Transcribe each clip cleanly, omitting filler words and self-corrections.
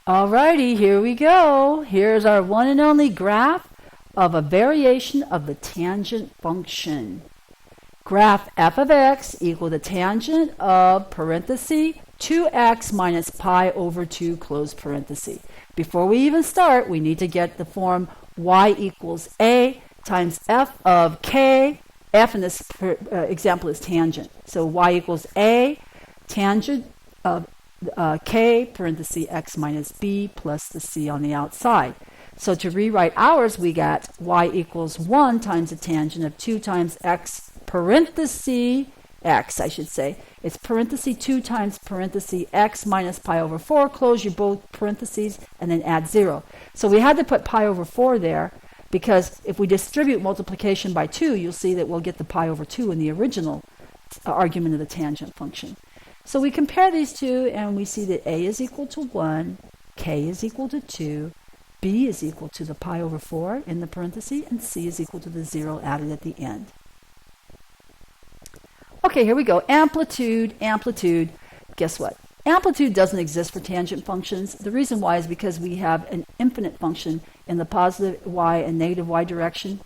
Alrighty, here we go. Here's our one and only graph of a variation of the tangent function. Graph f of x equal the tangent of parenthesis 2x minus pi over 2 close parenthesis. Before we even start, we need to get the form y equals a times f of k. F in this example is tangent. So y equals a tangent of k parenthesis x minus b plus the c on the outside. So to rewrite ours, we got y equals 1 times the tangent of 2 times x parenthesis x, I should say. It's parenthesis 2 times parenthesis x minus pi over 4. Close your both parentheses and then add 0. So we had to put pi over 4 there because if we distribute multiplication by 2, you'll see that we'll get the pi over 2 in the original argument of the tangent function. So we compare these two and we see that a is equal to 1, k is equal to 2, b is equal to the pi over 4 in the parenthesis, and c is equal to the 0 added at the end. Okay, here we go. Amplitude, amplitude. Guess what? Amplitude doesn't exist for tangent functions. The reason why is because we have an infinite function in the positive y and negative y direction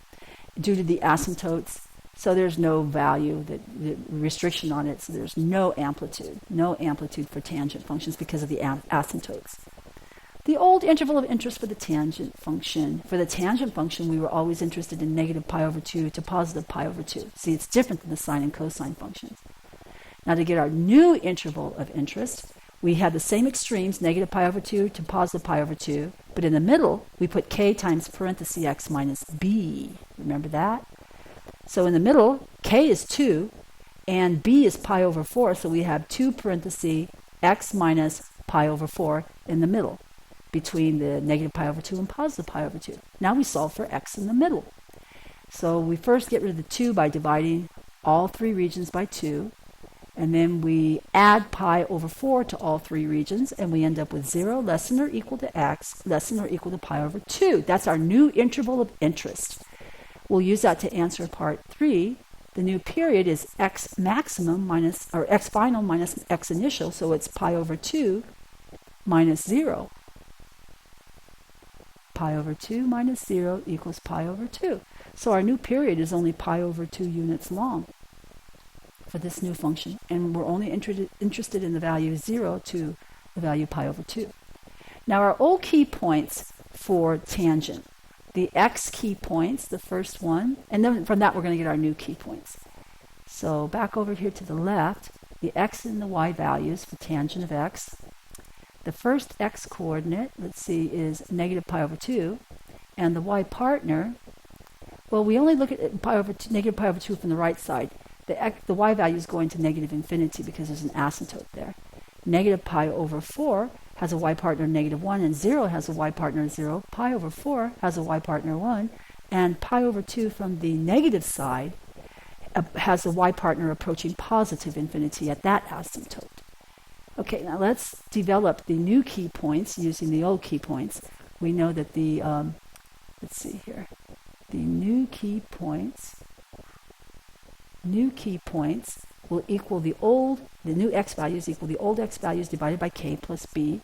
due to the asymptotes. So there's no value, the restriction on it, so there's no amplitude for tangent functions because of the asymptotes. The old interval of interest for the tangent function. For the tangent function, we were always interested in negative pi over 2 to positive pi over 2. See, it's different than the sine and cosine functions. Now to get our new interval of interest, we have the same extremes, negative pi over 2 to positive pi over 2, but in the middle, we put k times parenthesis x minus b. Remember that? So in the middle, k is 2, and b is pi over 4, so we have 2 parenthesis x minus pi over 4 in the middle, between the negative pi over 2 and positive pi over 2. Now we solve for x in the middle. So we first get rid of the 2 by dividing all three regions by 2, and then we add pi over 4 to all three regions, and we end up with 0 less than or equal to x less than or equal to pi over 2. That's our new interval of interest. We'll use that to answer part 3. The new period is x maximum minus, or x final minus x initial, so it's pi over 2 minus 0. Pi over 2 minus 0 equals pi over 2. So our new period is only pi over 2 units long for this new function, and we're only interested in the value 0 to the value pi over 2. Now our old key points for tangent. The x key points, the first one, and then from that we're going to get our new key points. So back over here to the left, the x and the y values for tangent of x. The first x coordinate, let's see, is negative pi over 2, and the y partner, well, we only look at negative pi over 2 from the right side. The y value is going to negative infinity because there's an asymptote there. Negative pi over 4 has a y partner negative 1, and 0 has a y partner 0. Pi over 4 has a y partner 1, and pi over 2 from the negative side has a y partner approaching positive infinity at that asymptote. Okay, now let's develop the new key points using the old key points. We know that the, let's see here, the new key points will equal the new x values equal the old x values divided by k plus b.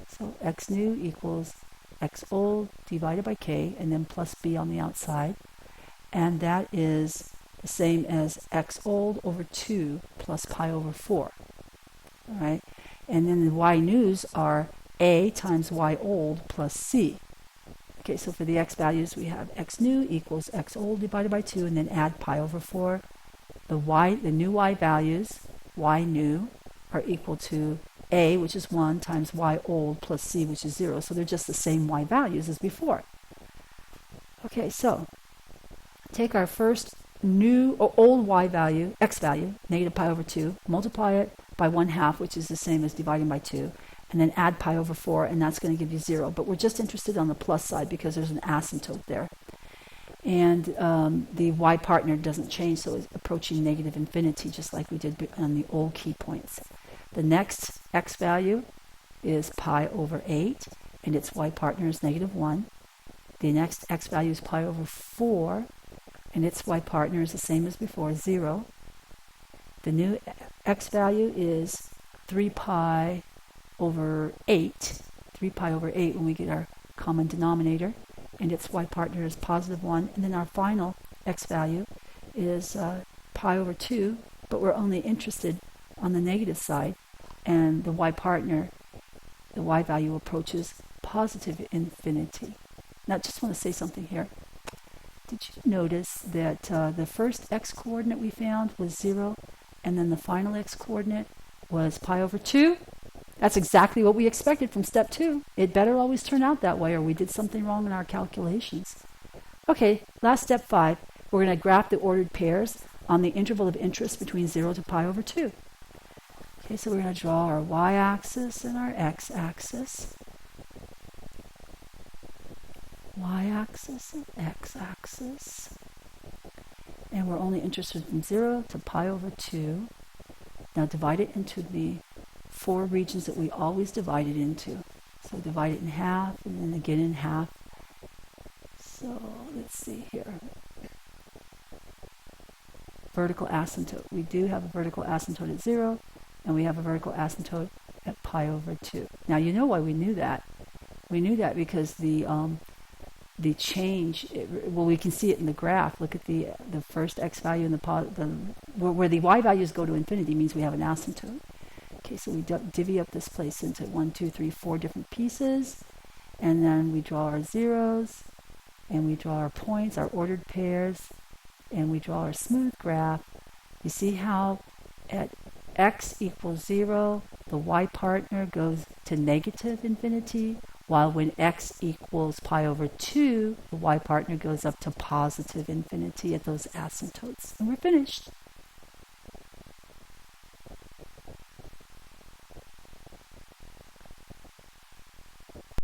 So x new equals x old divided by k, and then plus b on the outside. And that is the same as x old over 2 plus pi over 4. All right? And then the y news are a times y old plus c. Okay, so for the x values, we have x new equals x old divided by 2, and then add pi over 4. The new y values, y new, are equal to a, which is 1, times y old plus c, which is 0. So they're just the same y values as before. Okay, so take our first new or old y value, x value, negative pi over 2, multiply it by 1/2, which is the same as dividing by 2, and then add pi over 4, and that's going to give you 0. But we're just interested on the plus side because there's an asymptote there. And the y partner doesn't change, so it's approaching negative infinity, just like we did on the old key points. The next x value is pi over 8, and its y partner is negative 1. The next x value is pi over 4, and its y partner is the same as before, 0. The new x value is 3 pi over 8, 3 pi over 8 when we get our common denominator, and its y partner is positive 1, and then our final x value is pi over 2, but we're only interested on the negative side, and the y partner, the y value approaches positive infinity. Now, I just want to say something here. Did you notice that the first x-coordinate we found was 0, and then the final x-coordinate was pi over 2? That's exactly what we expected from step 2. It better always turn out that way, or we did something wrong in our calculations. Okay, last step 5. We're going to graph the ordered pairs on the interval of interest between 0 to pi over 2. Okay, so we're going to draw our y-axis and our x-axis. Y-axis and x-axis. And we're only interested in 0 to pi over 2. Now divide it into the 4 regions that we always divide it into. So divide it in half and then again in half. So let's see here. Vertical asymptote. We do have a vertical asymptote at 0, and we have a vertical asymptote at pi over 2. Now you know why we knew that. We knew that because the change, well, we can see it in the graph. Look at the first x value and where the y values go to infinity means we have an asymptote. Okay, so we divvy up this place into 1, 2, 3, 4 different pieces, and then we draw our zeros, and we draw our points, our ordered pairs, and we draw our smooth graph. You see how at x equals 0, the y partner goes to negative infinity, while when x equals pi over 2, the y partner goes up to positive infinity at those asymptotes. And we're finished.